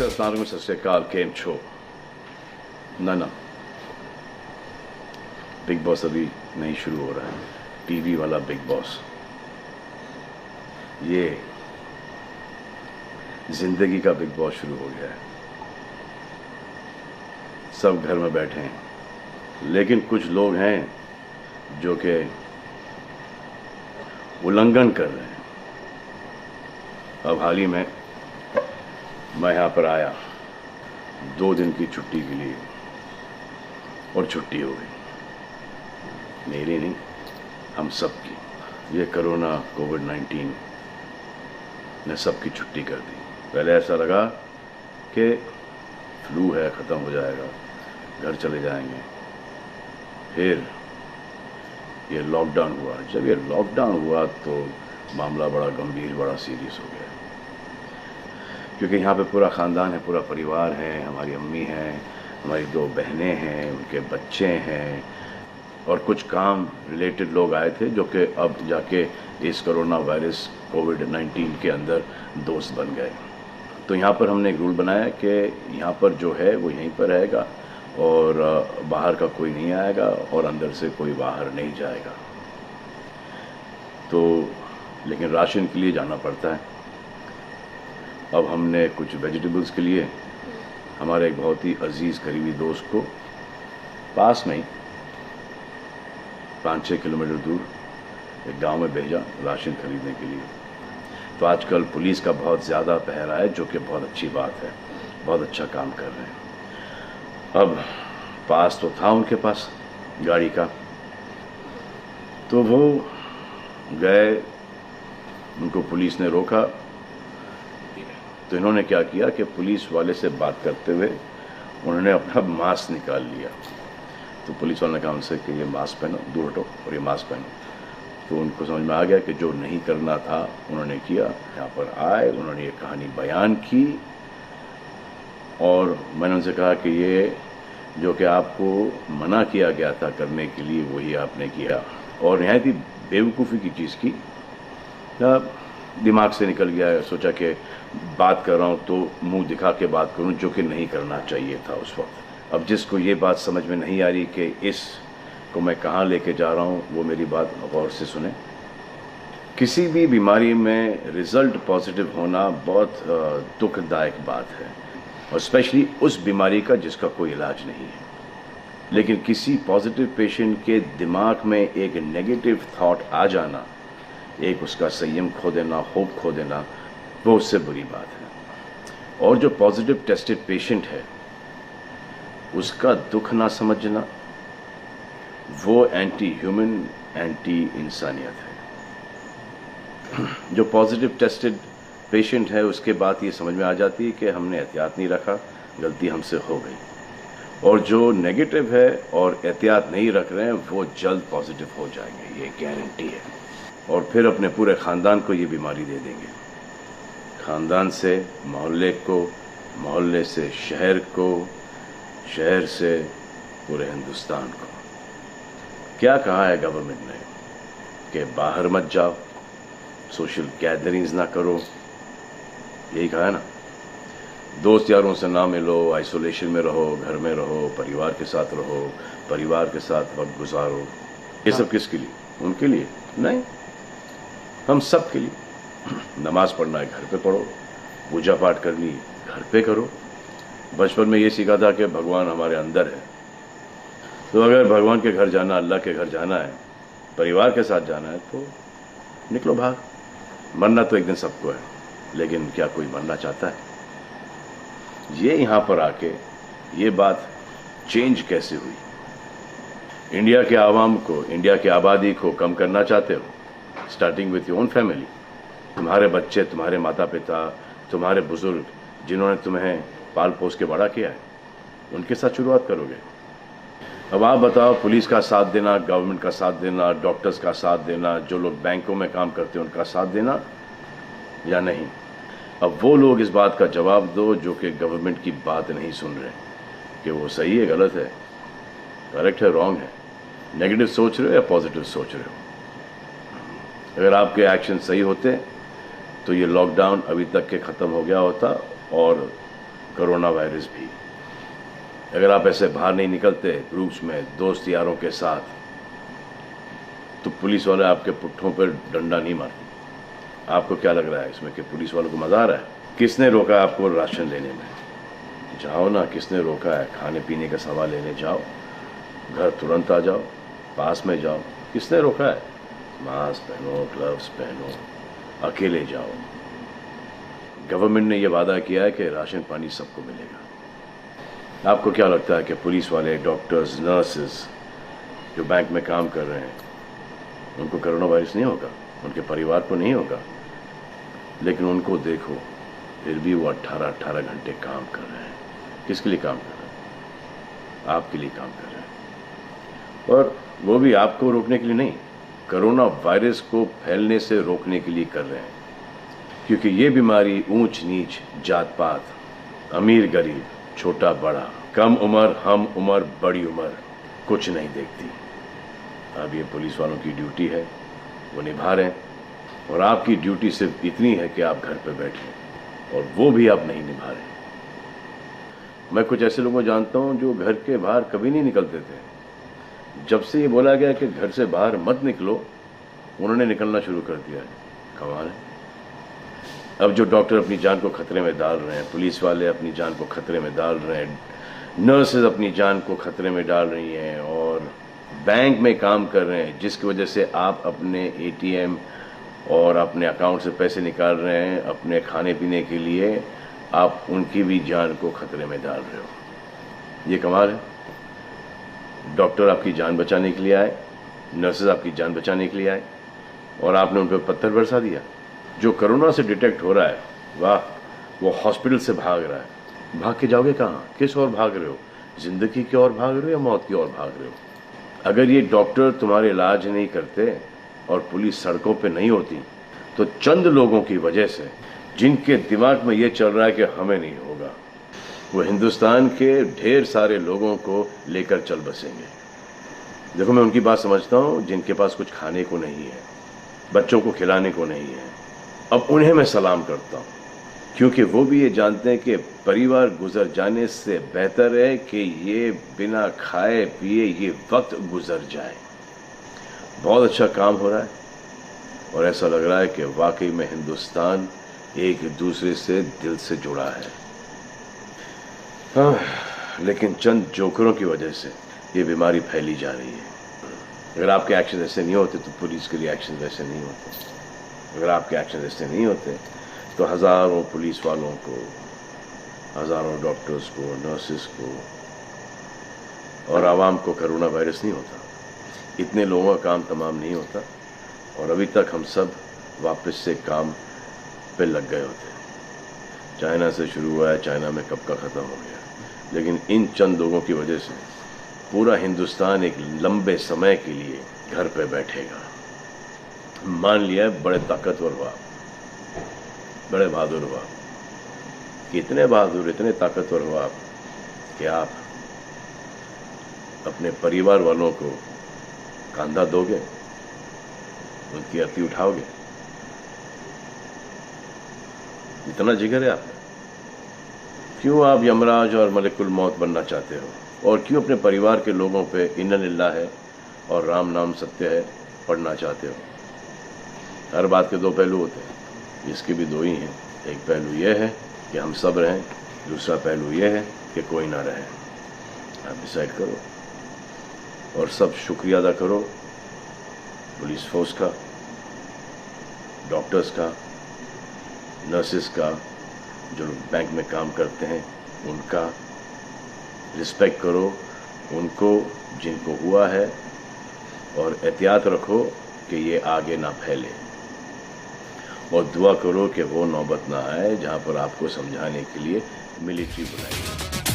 अस्सलाम सत श्री अकाल केम छो ना बिग बॉस अभी नहीं शुरू हो रहा है। टीवी वाला बिग बॉस, ये जिंदगी का बिग बॉस शुरू हो गया है। सब घर में बैठे हैं, लेकिन कुछ लोग हैं जो कि उल्लंघन कर रहे हैं। अब हाल ही में मैं यहाँ पर आया 2 दिन की छुट्टी के लिए, और छुट्टी हो गई। मेरी नहीं, हम सब की। ये कोरोना कोविड-19 ने सबकी छुट्टी कर दी। पहले ऐसा लगा कि फ्लू है, ख़त्म हो जाएगा, घर चले जाएंगे। फिर ये लॉकडाउन हुआ। जब ये लॉकडाउन हुआ तो मामला बड़ा गंभीर, बड़ा सीरियस हो गया, क्योंकि यहाँ पे पूरा ख़ानदान है, पूरा परिवार है। हमारी अम्मी हैं, हमारी 2 बहनें हैं, उनके बच्चे हैं, और कुछ काम रिलेटेड लोग आए थे जो कि अब जाके इस कोरोना वायरस कोविड-19 के अंदर दोस्त बन गए। तो यहाँ पर हमने एक रूल बनाया कि यहाँ पर जो है वो यहीं पर रहेगा, और बाहर का कोई नहीं आएगा, और अंदर से कोई बाहर नहीं जाएगा। तो लेकिन राशन के लिए जाना पड़ता है। अब हमने कुछ वेजिटेबल्स के लिए हमारे एक बहुत ही अजीज़ करीबी दोस्त को पास में ही 5-6 किलोमीटर दूर एक गांव में भेजा राशन खरीदने के लिए। तो आजकल पुलिस का बहुत ज़्यादा पहरा है, जो कि बहुत अच्छी बात है, बहुत अच्छा काम कर रहे हैं। अब पास तो था उनके पास गाड़ी का, तो वो गए, उनको पुलिस ने रोका। तो इन्होंने क्या किया कि पुलिस वाले से बात करते हुए उन्होंने अपना मास्क निकाल लिया। तो पुलिस वाले ने कहा उनसे कि ये मास्क पहनो, दूर हटो और ये मास्क पहनो। तो उनको समझ में आ गया कि जो नहीं करना था उन्होंने किया। यहाँ पर आए, उन्होंने ये कहानी बयान की, और मैंने उनसे कहा कि ये जो कि आपको मना किया गया था करने के लिए, वही आपने किया, और नहायत ही बेवकूफ़ी की चीज़ की। दिमाग से निकल गया। सोचा कि बात कर रहा हूँ तो मुंह दिखा के बात करूँ, जो कि नहीं करना चाहिए था उस वक्त। अब जिसको ये बात समझ में नहीं आ रही कि इस को मैं कहाँ लेके जा रहा हूँ, वो मेरी बात गौर से सुने। किसी भी बीमारी में रिज़ल्ट पॉजिटिव होना बहुत दुखदायक बात है, और स्पेशली उस बीमारी का जिसका कोई इलाज नहीं है। लेकिन किसी पॉजिटिव पेशेंट के दिमाग में एक नेगेटिव थॉट आ जाना, एक उसका संयम खो देना, होप खो देना, वो उससे बुरी बात है। और जो पॉजिटिव टेस्टेड पेशेंट है, उसका दुख ना समझना, वो एंटी ह्यूमन, एंटी इंसानियत है। जो पॉजिटिव टेस्टेड पेशेंट है, उसके बाद ये समझ में आ जाती है कि हमने एहतियात नहीं रखा, गलती हमसे हो गई। और जो नेगेटिव है और एहतियात नहीं रख रहे हैं, वो जल्द पॉजिटिव हो जाएंगे, ये गारंटी है। और फिर अपने पूरे ख़ानदान को ये बीमारी दे देंगे। ख़ानदान से मोहल्ले को, मोहल्ले से शहर को, शहर से पूरे हिंदुस्तान को। क्या कहा है गवर्नमेंट ने कि बाहर मत जाओ, सोशल गैदरिंग्स ना करो, यही कहा है ना। दोस्त यारों से ना मिलो, आइसोलेशन में रहो, घर में रहो, परिवार के साथ रहो, परिवार के साथ वक्त गुजारो। ये सब किसके लिए? उनके लिए नहीं, हम सब के लिए। नमाज पढ़ना है घर पे पढ़ो, पूजा पाठ करनी है घर पे करो। बचपन में ये सीखा था कि भगवान हमारे अंदर है, तो अगर भगवान के घर जाना, अल्लाह के घर जाना है, परिवार के साथ जाना है, तो निकलो भाग। मरना तो एक दिन सबको है, लेकिन क्या कोई मरना चाहता है? ये यहाँ पर आके ये बात चेंज कैसे हुई? इंडिया के आवाम को, इंडिया की आबादी को कम करना चाहते हो, starting with your own family. तुम्हारे बच्चे, तुम्हारे माता पिता, तुम्हारे बुजुर्ग, जिन्होंने तुम्हें पाल पोस के बड़ा किया है, उनके साथ शुरुआत करोगे। अब आप बताओ, पुलिस का साथ देना, गवर्नमेंट का साथ देना, डॉक्टर्स का साथ देना, जो लोग बैंकों में काम करते हैं उनका साथ देना या नहीं? अब वो लोग इस बात का जवाब दो जो कि गवर्नमेंट की बात नहीं सुन रहे, कि वो सही है, गलत है, करेक्ट है, रॉन्ग है, नेगेटिव सोच रहे हो या पॉजिटिव सोच रहे हो। अगर आपके एक्शन सही होते तो ये लॉकडाउन अभी तक के ख़त्म हो गया होता, और कोरोना वायरस भी। अगर आप ऐसे बाहर नहीं निकलते ग्रुप्स में दोस्त यारों के साथ, तो पुलिस वाले आपके पुट्ठों पर डंडा नहीं मारते। आपको क्या लग रहा है इसमें कि पुलिस वालों को मजा आ रहा है? किसने रोका आपको राशन लेने में? जाओ ना, किसने रोका है? खाने पीने का सामान लेने जाओ, घर तुरंत आ जाओ, पास में जाओ, किसने रोका है? मास्क पहनो, ग्लव्स पहनो, अकेले जाओ। गवर्नमेंट ने यह वादा किया है कि राशन पानी सबको मिलेगा। आपको क्या लगता है कि पुलिस वाले, डॉक्टर्स, नर्सेस जो बैंक में काम कर रहे हैं, उनको कोरोना वायरस नहीं होगा? उनके परिवार को नहीं होगा? लेकिन उनको देखो, फिर भी वो 18-18 घंटे काम कर रहे हैं। किसके लिए काम कर रहे हैं? आपके लिए काम कर रहे हैं। और वो भी आपको रोकने के लिए नहीं, कोरोना वायरस को फैलने से रोकने के लिए कर रहे हैं। क्योंकि ये बीमारी ऊंच नीच, जात पात, अमीर गरीब, छोटा बड़ा, कम उम्र, हम उम्र, बड़ी उम्र कुछ नहीं देखती। अब ये पुलिस वालों की ड्यूटी है, वो निभा रहे हैं। और आपकी ड्यूटी सिर्फ इतनी है कि आप घर पे बैठें, और वो भी आप नहीं निभा रहे। मैं कुछ ऐसे लोगों को जानता हूं जो घर के बाहर कभी नहीं निकलते थे। जब से ये बोला गया कि घर से बाहर मत निकलो, उन्होंने निकलना शुरू कर दिया है। कमाल है। अब जो डॉक्टर अपनी जान को खतरे में डाल रहे हैं, पुलिस वाले अपनी जान को खतरे में डाल रहे हैं, नर्सेज अपनी जान को खतरे में डाल रही हैं, और बैंक में काम कर रहे हैं, जिसकी वजह से आप अपने एटीएम और अपने अकाउंट से पैसे निकाल रहे हैं अपने खाने पीने के लिए, आप उनकी भी जान को खतरे में डाल रहे हो। ये कमाल है। डॉक्टर आपकी जान बचाने के लिए आए, नर्सेज आपकी जान बचाने के लिए आए, और आपने उन पर पत्थर बरसा दिया। जो कोरोना से डिटेक्ट हो रहा है, वाह, वो हॉस्पिटल से भाग रहा है। भाग के जाओगे कहाँ? किस ओर भाग रहे हो? जिंदगी की ओर भाग रहे हो या मौत की ओर भाग रहे हो? अगर ये डॉक्टर तुम्हारे इलाज नहीं करते और पुलिस सड़कों पे नहीं होती, तो चंद लोगों की वजह से, जिनके दिमाग में ये चल रहा है कि हमें नहीं होगा, वो हिंदुस्तान के ढेर सारे लोगों को लेकर चल बसेंगे। देखो, मैं उनकी बात समझता हूँ जिनके पास कुछ खाने को नहीं है, बच्चों को खिलाने को नहीं है। अब उन्हें मैं सलाम करता हूँ, क्योंकि वो भी ये जानते हैं कि परिवार गुजर जाने से बेहतर है कि ये बिना खाए पिए ये वक्त गुजर जाए। बहुत अच्छा काम हो रहा है, और ऐसा लग रहा है कि वाकई में हिंदुस्तान एक दूसरे से दिल से जुड़ा है। लेकिन चंद जोकरों की वजह से ये बीमारी फैली जा रही है। अगर आपके एक्शन ऐसे नहीं होते तो पुलिस के लिए एक्शन वैसे नहीं होते। अगर आपके एक्शन ऐसे नहीं होते तो हज़ारों पुलिस वालों को, हज़ारों डॉक्टर्स को, नर्सेस को और आवाम को कोरोना वायरस नहीं होता। इतने लोगों का काम तमाम नहीं होता, और अभी तक हम सब वापस से काम पे लग गए होते। चाइना से शुरू हुआ है, चाइना में कब का ख़त्म हो गया। लेकिन इन चंद लोगों की वजह से पूरा हिंदुस्तान एक लंबे समय के लिए घर पे बैठेगा। मान लिया है, बड़े ताकतवर हुआ, बड़े बहादुर हुआ। कितने बहादुर, इतने ताकतवर हुआ आप कि आप अपने परिवार वालों को कंधा दोगे, उनकी अर्थी उठाओगे। इतना जिगर है आप में। क्यों आप यमराज और मलिकुल मौत बनना चाहते हो? और क्यों अपने परिवार के लोगों पे इन्ना लिल्लाह है और राम नाम सत्य है पढ़ना चाहते हो? हर बात के दो पहलू होते हैं, इसके भी दो ही हैं। एक पहलू यह है कि हम सब रहें, दूसरा पहलू यह है कि कोई ना रहे। आप डिसाइड करो, और सब शुक्रिया अदा करो पुलिस फोर्स का, डॉक्टर्स का, नर्सेस का, जो बैंक में काम करते हैं उनका। रिस्पेक्ट करो उनको जिनको हुआ है, और एहतियात रखो कि ये आगे ना फैले, और दुआ करो कि वो नौबत ना आए जहाँ पर आपको समझाने के लिए मिलिट्री बुलाई।